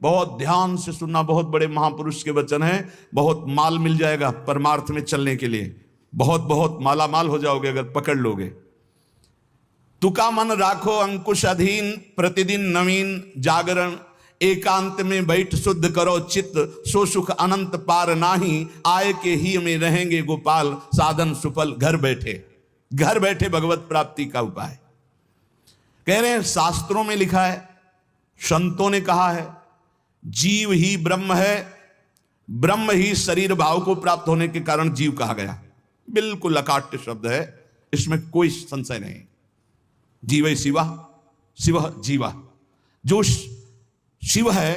बहुत ध्यान से सुनना, बहुत बड़े महापुरुष के वचन हैं। बहुत माल मिल जाएगा परमार्थ में चलने के लिए, बहुत बहुत माला माल हो जाओगे अगर पकड़ लोगे। तुका मन राखो अंकुश अधीन, प्रतिदिन नवीन जागरण, एकांत में बैठ शुद्ध करो चित्त, सो सुख अनंत पार नाही, आय के ही में रहेंगे गोपाल, साधन सुफल घर बैठे। घर बैठे भगवत प्राप्ति का उपाय कह रहे हैं। शास्त्रों में लिखा है, संतों ने कहा है, जीव ही ब्रह्म है, ब्रह्म ही शरीर भाव को प्राप्त होने के कारण जीव कहा गया। बिल्कुल अकाट्य शब्द है, इसमें कोई संशय नहीं। जीव शिवा, शिव जीवा, जो शिव है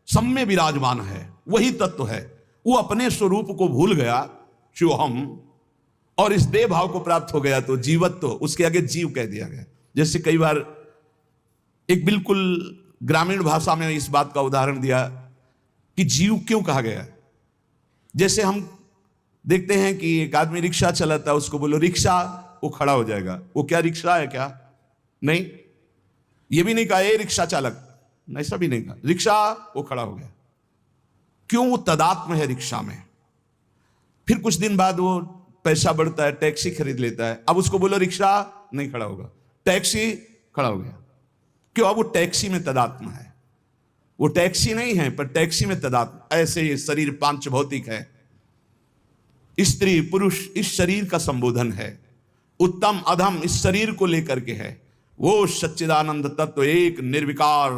सब में विराजमान है, वही तत्व है। वो अपने स्वरूप को भूल गया, शिवहम, और इस देह भाव को प्राप्त हो गया तो जीवत्व, उसके आगे जीव कह दिया गया। जैसे कई बार एक बिल्कुल ग्रामीण भाषा में इस बात का उदाहरण दिया कि जीव क्यों कहा गया। जैसे हम देखते हैं कि एक आदमी रिक्शा चलाता है, उसको बोलो रिक्शा, वो खड़ा हो जाएगा। वो क्या रिक्शा है क्या? नहीं, ये भी नहीं कहा ए रिक्शा चालक, ऐसा भी नहीं कहा, रिक्शा, वो खड़ा हो गया। क्यों? वो तदात्म है रिक्शा में। फिर कुछ दिन बाद वो पैसा बढ़ता है, टैक्सी खरीद लेता है, अब उसको बोलो रिक्शा, नहीं खड़ा होगा, टैक्सी, खड़ा हो गया। क्यों? अब वो टैक्सी में तदात्म है। वो टैक्सी नहीं है पर टैक्सी में तदात्म। ऐसे ये शरीर पांच भौतिक है, स्त्री पुरुष इस शरीर का संबोधन है, उत्तम अधम इस शरीर को लेकर के है। वो सच्चिदानंद तत्व एक निर्विकार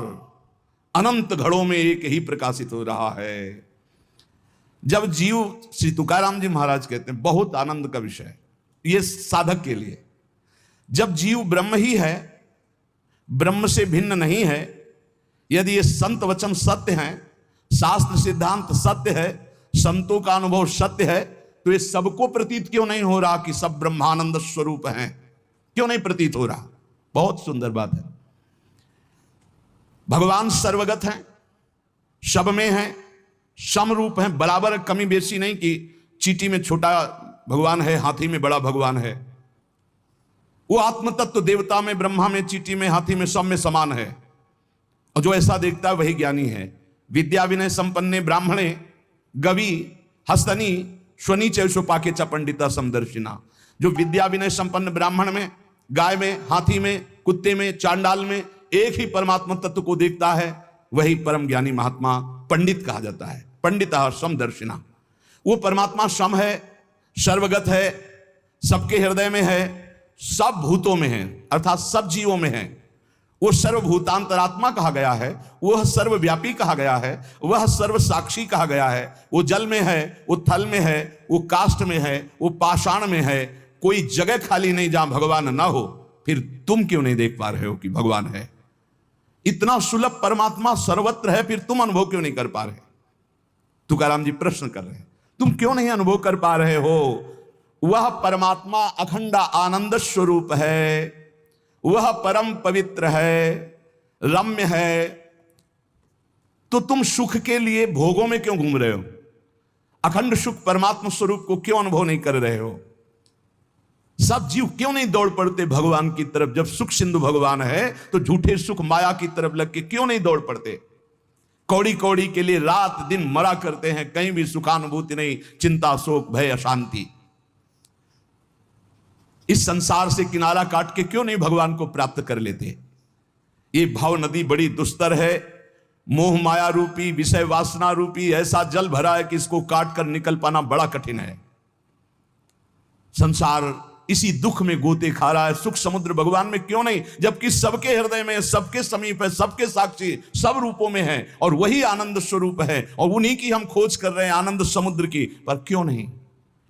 अनंत घड़ों में एक ही प्रकाशित हो रहा है। जब जीव, श्री तुकाराम जी महाराज कहते हैं, बहुत आनंद का विषय ये साधक के लिए, जब जीव ब्रह्म ही है, ब्रह्म से भिन्न नहीं है, यदि ये संत वचन सत्य हैं, शास्त्र सिद्धांत सत्य है, संतों का अनुभव सत्य है, तो ये सबको प्रतीत क्यों नहीं हो रहा कि सब ब्रह्मानंद स्वरूप हैं? क्यों नहीं प्रतीत हो रहा? बहुत सुंदर बात है। भगवान सर्वगत हैं, सब में हैं, समरूप हैं, बराबर, कमी बेसी नहीं कि चींटी में छोटा भगवान है, हाथी में बड़ा भगवान है। वो आत्म तत्व देवता में, ब्रह्मा में, चींटी में, हाथी में, सब में समान है। और जो ऐसा देखता है वही ज्ञानी है। विद्या विनय संपन्ने ब्राह्मणे गवि हस्तनी स्वनी चैशोपाके च पंडिता समदर्शिना। जो विद्या विनय संपन्न ब्राह्मण में, गाय में, हाथी में, कुत्ते में, चांडाल में एक ही परमात्मा तत्व को देखता है, वही परम ज्ञानी महात्मा पंडित कहा जाता है। पंडिता समदर्शिना। वो परमात्मा सम है, सर्वगत है, सबके हृदय में है, सब भूतों में है, अर्थात सब जीवों में है। वो सर्वभूतांतरात्मा कहा गया है, वह सर्वव्यापी कहा गया है, वह सर्व साक्षी कहा गया है। वो जल में है, वो थल में है, वो काष्ठ में है, वो पाषाण में है। कोई जगह खाली नहीं जहां भगवान ना हो। फिर तुम क्यों नहीं देख पा रहे हो कि भगवान है? इतना सुलभ परमात्मा सर्वत्र है, फिर तुम अनुभव क्यों नहीं कर पा रहे? तुकाराम जी प्रश्न कर रहे हैं, तुम क्यों नहीं अनुभव कर पा रहे हो? वह परमात्मा अखंड आनंद स्वरूप है, वह परम पवित्र है, रम्य है, तो तुम सुख के लिए भोगों में क्यों घूम रहे हो? अखंड सुख परमात्मा स्वरूप को क्यों अनुभव नहीं कर रहे हो? सब जीव क्यों नहीं दौड़ पड़ते भगवान की तरफ? जब सुख सिंधु भगवान है तो झूठे सुख माया की तरफ लग के क्यों नहीं दौड़ पड़ते? कौड़ी कौड़ी के लिए रात दिन मरा करते हैं, कहीं भी सुखानुभूति नहीं, चिंता शोक भय अशांति। इस संसार से किनारा काट के क्यों नहीं भगवान को प्राप्त कर लेते? ये भाव नदी बड़ी दुस्तर है, मोह माया रूपी, विषय वासना रूपी ऐसा जल भरा है कि इसको काट कर निकल पाना बड़ा कठिन है। संसार इसी दुख में गोते खा रहा है। सुख समुद्र भगवान में क्यों नहीं? जबकि सबके हृदय में, सबके समीप है, सबके साक्षी, सब रूपों में है, और वही आनंद स्वरूप है, और उन्हीं की हम खोज कर रहे हैं, आनंद समुद्र की। पर क्यों नहीं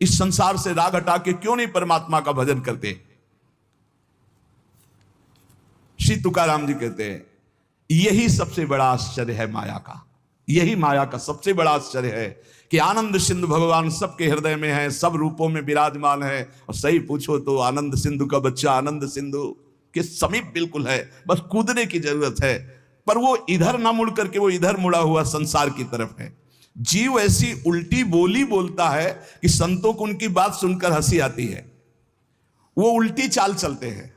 इस संसार से राग हटा के क्यों नहीं परमात्मा का भजन करते? श्री तुकाराम जी कहते हैं, यही सबसे बड़ा आश्चर्य है माया का। यही माया का सबसे बड़ा आश्चर्य है कि आनंद सिंधु भगवान सबके हृदय में है, सब रूपों में विराजमान है। और सही पूछो तो आनंद सिंधु का बच्चा आनंद सिंधु के समीप बिल्कुल है, बस कूदने की जरूरत है। पर वो इधर ना मुड़ करके वो इधर मुड़ा हुआ संसार की तरफ है। जीव ऐसी उल्टी बोली बोलता है कि संतों को उनकी बात सुनकर हंसी आती है। वो उल्टी चाल चलते हैं।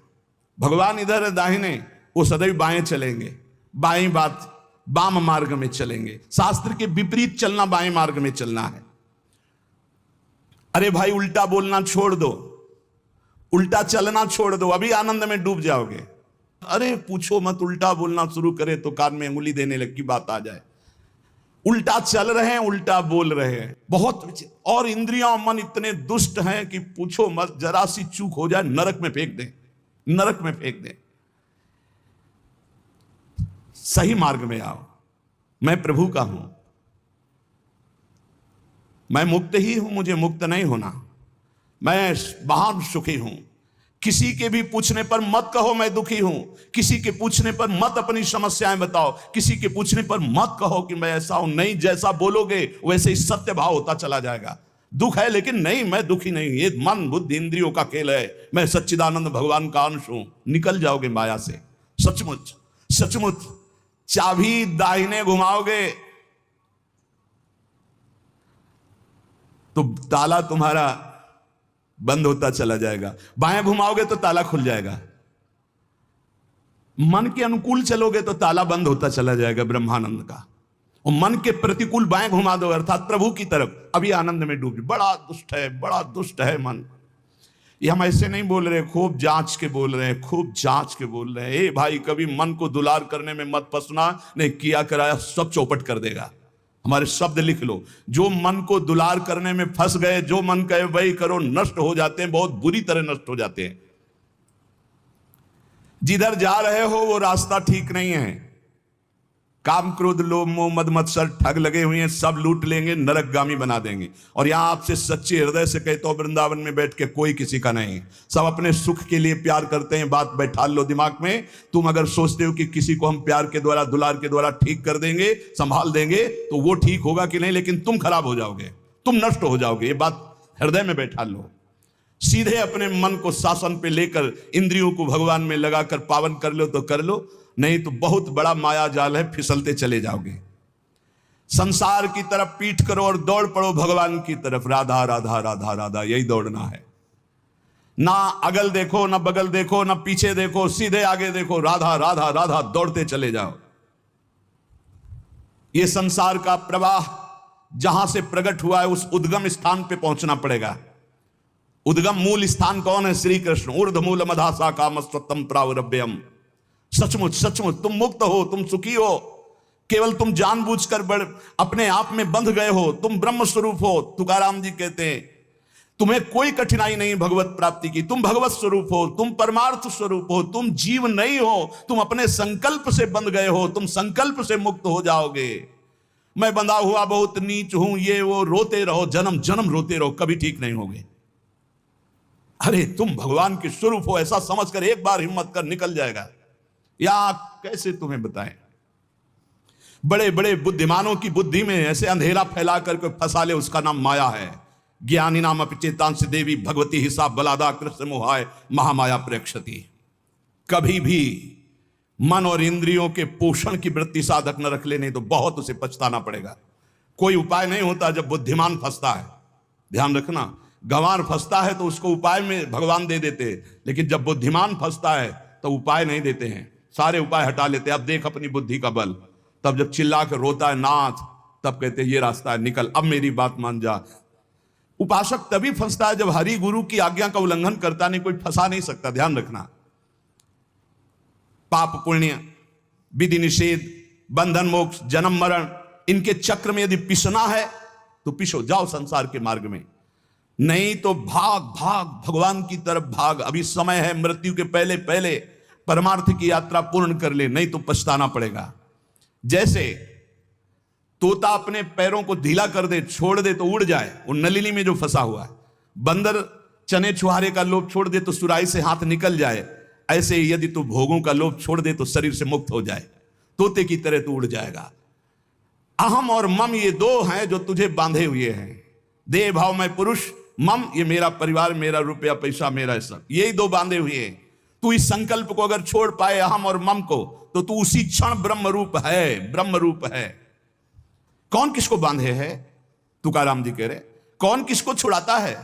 भगवान इधर है दाहिने, वो सदैव बाएं चलेंगे। बाएं बात वाम मार्ग में चलेंगे। शास्त्र के विपरीत चलना, बाएं मार्ग में चलना है। अरे भाई उल्टा बोलना छोड़ दो, उल्टा चलना छोड़ दो, अभी आनंद में डूब जाओगे। अरे पूछो मत, उल्टा बोलना शुरू करे तो कान में अंगुली देने लग की बात आ जाए। उल्टा चल रहे हैं, उल्टा बोल रहे हैं, बहुत। और इंद्रियां और मन इतने दुष्ट हैं कि पूछो मत, जरा सी चूक हो जाए नरक में फेंक दें, नरक में फेंक दें। सही मार्ग में आओ। मैं प्रभु का हूं, मैं मुक्त ही हूं, मुझे मुक्त नहीं होना। मैं महान सुखी हूं। किसी के भी पूछने पर मत कहो मैं दुखी हूं। किसी के पूछने पर मत अपनी समस्याएं बताओ। किसी के पूछने पर मत कहो कि मैं ऐसा हूं। नहीं, जैसा बोलोगे वैसे ही सत्य भाव होता चला जाएगा। दुख है लेकिन नहीं, मैं दुखी नहीं, ये मन बुद्धि इंद्रियों का खेल है, मैं सच्चिदानंद भगवान का अंश हूं। निकल जाओगे माया से। सचमुच सचमुच चाबी दाहिने घुमाओगे तो ताला तुम्हारा बंद होता चला जाएगा, बाएं घुमाओगे तो ताला खुल जाएगा। मन के अनुकूल चलोगे तो ताला बंद होता चला जाएगा ब्रह्मानंद का। और मन के प्रतिकूल बाएं घुमा दो अर्थात प्रभु की तरफ, अभी आनंद में डूब। बड़ा दुष्ट है, बड़ा दुष्ट है मन। ये हम ऐसे नहीं बोल रहे, खूब जांच के बोल रहे हैं, खूब जांच के बोल रहे हैं। ए भाई, कभी मन को दुलार करने में मत फंसना, नहीं किया कराया सब चौपट कर देगा। हमारे शब्द लिख लो, जो मन को दुलार करने में फंस गए, जो मन कहे वही करो, नष्ट हो जाते हैं, बहुत बुरी तरह नष्ट हो जाते हैं। जिधर जा रहे हो वो रास्ता ठीक नहीं है। काम क्रोध लोभ मोह मद मत्सर ठग लगे हुए हैं, सब लूट लेंगे, नरकगामी बना देंगे। और यहां आपसे सच्चे हृदय से कहता हूं, वृंदावन में बैठ के कोई किसी का नहीं, सब अपने सुख के लिए प्यार करते हैं। बात बैठा लो दिमाग में। तुम अगर सोचते हो कि किसी को हम प्यार के द्वारा, दुलार के द्वारा ठीक कर देंगे, संभाल देंगे, तो वो ठीक होगा कि नहीं, लेकिन तुम खराब हो जाओगे, तुम नष्ट हो जाओगे। ये बात हृदय में बैठा लो। सीधे अपने मन को शासन पे लेकर इंद्रियों को भगवान में लगाकर पावन कर लो तो कर लो, नहीं तो बहुत बड़ा माया जाल है, फिसलते चले जाओगे। संसार की तरफ पीठ करो और दौड़ पड़ो भगवान की तरफ। राधा राधा राधा राधा, यही दौड़ना है। ना अगल देखो, ना बगल देखो, ना पीछे देखो, सीधे आगे देखो। राधा राधा राधा, दौड़ते चले जाओ। ये संसार का प्रवाह जहां से प्रकट हुआ है उस उद्गम स्थान पे पहुंचना पड़ेगा। उद्गम मूल स्थान कौन है? श्री कृष्ण। ऊर्ध्व मूल मधासा कामस्तम प्रावरभ्यम। सचमुच सचमुच तुम मुक्त हो, तुम सुखी हो। केवल तुम जानबूझकर अपने आप में बंध गए हो। तुम ब्रह्म स्वरूप हो। तुकाराम जी कहते हैं तुम्हें कोई कठिनाई नहीं भगवत प्राप्ति की। तुम भगवत स्वरूप हो, तुम परमार्थ स्वरूप हो, तुम जीव नहीं हो, तुम अपने संकल्प से बंध गए हो। तुम संकल्प से मुक्त हो जाओगे। मैं बंधा हुआ बहुत नीच हूं, ये वो, रोते रहो, जन्म जन्म रोते रहो, कभी ठीक नहीं होगे। अरे तुम भगवान के स्वरूप हो ऐसा समझकर एक बार हिम्मत कर निकल जाएगा। या कैसे तुम्हें बताएं, बड़े बड़े बुद्धिमानों की बुद्धि में ऐसे अंधेरा फैला करके फंसा ले, उसका नाम माया है। ज्ञानी नाम अपचेतांश देवी भगवती हिसाब बलादा कृष्ण मोहाय महामाया प्रेक्षति। कभी भी मन और इंद्रियों के पोषण की वृत्ति साधक न रख लेने तो बहुत उसे पछताना पड़ेगा। कोई उपाय नहीं होता जब बुद्धिमान फंसता है। ध्यान रखना, गंवार फंसता है तो उसको उपाय में भगवान दे देते हैं, लेकिन जब बुद्धिमान फंसता है तो उपाय नहीं देते हैं, सारे उपाय हटा लेते हैं। अब देख अपनी बुद्धि का बल। तब जब चिल्ला कर रोता है नाथ, तब कहते हैं ये रास्ता है, निकल, अब मेरी बात मान जा। उपासक तभी फंसता है जब हरि गुरु की आज्ञा का उल्लंघन करता नहीं, कोई फंसा नहीं सकता। ध्यान रखना, पाप पुण्य, विधि निषेध, बंधन मोक्ष, जन्म मरण, इनके चक्र में यदि पिसना है तो पिसो, जाओ संसार के मार्ग में। नहीं तो भाग भाग भगवान की तरफ भाग। अभी समय है, मृत्यु के पहले पहले परमार्थ की यात्रा पूर्ण कर ले, नहीं तो पछताना पड़ेगा। जैसे तोता अपने पैरों को ढीला कर दे, छोड़ दे तो उड़ जाए, वो नलिनी में जो फंसा हुआ है। बंदर चने छुहारे का लोभ छोड़ दे तो सुराही से हाथ निकल जाए, ऐसे ही यदि तू भोगों का लोभ छोड़ दे तो शरीर से मुक्त हो जाए, तोते की तरह तू उड़ जाएगा। अहम और मम ये दो हैं जो तुझे बांधे हुए हैं। देह भाव में पुरुष, मम ये मेरा परिवार, मेरा रुपया पैसा, मेरा सब, यही दो बांधे हुए हैं। तू इस संकल्प को अगर छोड़ पाए, अहम और मम को, तो तू उसी क्षण ब्रह्म रूप है, ब्रह्म रूप है। कौन किसको बांधे है? तुकाराम जी कह रहे, कौन किसको छुड़ाता है?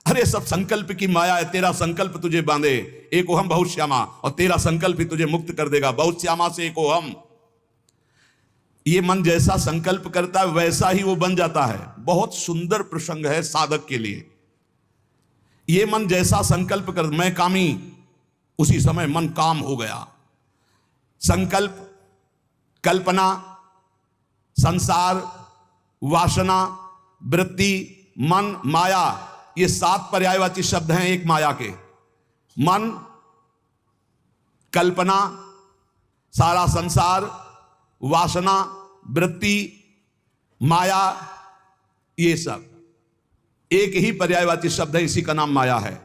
अरे सब संकल्प की माया है। तेरा संकल्प तुझे बांधे, एको हम बहुत श्यामा, और तेरा संकल्प ही तुझे मुक्त कर देगा। बहुत श्यामा से एको हम। ये मन जैसा संकल्प करता है वैसा ही वो बन जाता है। बहुत सुंदर प्रसंग है साधक के लिए। ये मन जैसा संकल्प कर, मैं कामी, उसी समय मन काम हो गया। संकल्प, कल्पना, संसार, वासना, वृत्ति, मन, माया, ये 7 पर्यायवाची शब्द हैं एक माया के। मन, कल्पना, सारा संसार, वासना, वृत्ति, माया, ये सब एक ही पर्यायवाची शब्द है, इसी का नाम माया है।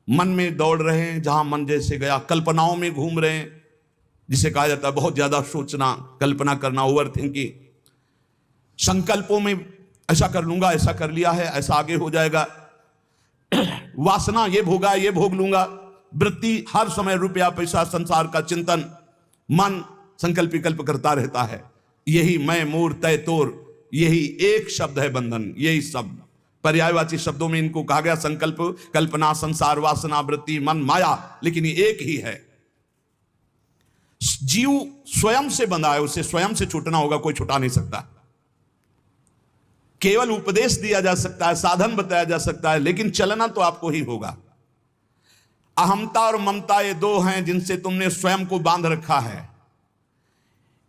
मन में दौड़ रहे हैं, जहां मन जैसे गया। कल्पनाओं में घूम रहे हैं, जिसे कहा जाता है बहुत ज्यादा सोचना, कल्पना करना, ओवर थिंकिंग। संकल्पों में ऐसा कर लूंगा, ऐसा कर लिया है, ऐसा आगे हो जाएगा। वासना, ये भोगा, ये भोग लूंगा। वृत्ति, हर समय रुपया पैसा संसार का चिंतन। मन संकल्प विकल्प करता रहता है। यही मैं, मोर, तय, तोर, यही एक शब्द है बंधन। यही शब्द पर्यायवाची शब्दों में इनको कहा गया, संकल्प, कल्पना, संसार, वासना, वृत्ति, मन, माया, लेकिन ये एक ही है। जीव स्वयं से बंधा है, उसे स्वयं से छूटना होगा, कोई छुटा नहीं सकता। केवल उपदेश दिया जा सकता है, साधन बताया जा सकता है, लेकिन चलना तो आपको ही होगा। अहमता और ममता ये 2 हैं जिनसे तुमने स्वयं को बांध रखा है।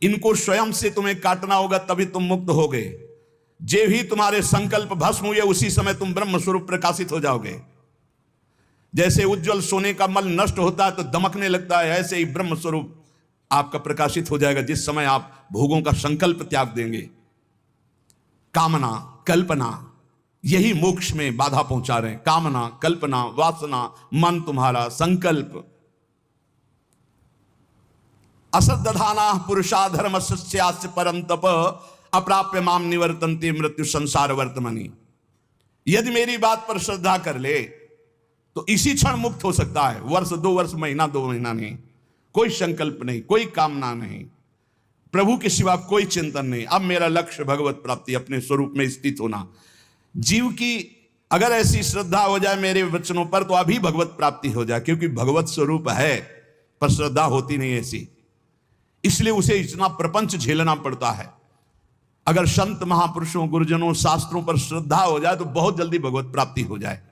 इनको स्वयं से तुम्हें काटना होगा, तभी तुम मुक्त होगे। जे भी तुम्हारे संकल्प भस्म हुए, उसी समय तुम ब्रह्म स्वरूप प्रकाशित हो जाओगे। जैसे उज्जवल सोने का मल नष्ट होता है तो दमकने लगता है, ऐसे ही ब्रह्म स्वरूप आपका प्रकाशित हो जाएगा जिस समय आप भोगों का संकल्प त्याग देंगे। कामना, कल्पना, यही मोक्ष में बाधा पहुंचा रहे हैं। कामना, कल्पना, वासना, मन तुम्हारा, संकल्प। असद्दधाना पुरुषा धर्म सस्यास्य परम तप अप्राप्य माम निवर्तन्ते मृत्यु संसार वर्तमनि। यदि मेरी बात पर श्रद्धा कर ले तो इसी क्षण मुक्त हो सकता है। वर्ष, 2 वर्ष, महीना, 2 महीना नहीं, कोई संकल्प नहीं, कोई कामना नहीं, प्रभु के सिवा कोई चिंतन नहीं। अब मेरा लक्ष्य भगवत प्राप्ति, अपने स्वरूप में स्थित होना। जीव की अगर ऐसी श्रद्धा हो जाए मेरे वचनों पर तो अभी भगवत प्राप्ति हो जाए, क्योंकि भगवत स्वरूप है पर श्रद्धा होती नहीं ऐसी, इसलिए उसे इतना प्रपंच झेलना पड़ता है। अगर संत महापुरुषों, गुरुजनों, शास्त्रों पर श्रद्धा हो जाए तो बहुत जल्दी भगवत प्राप्ति हो जाए।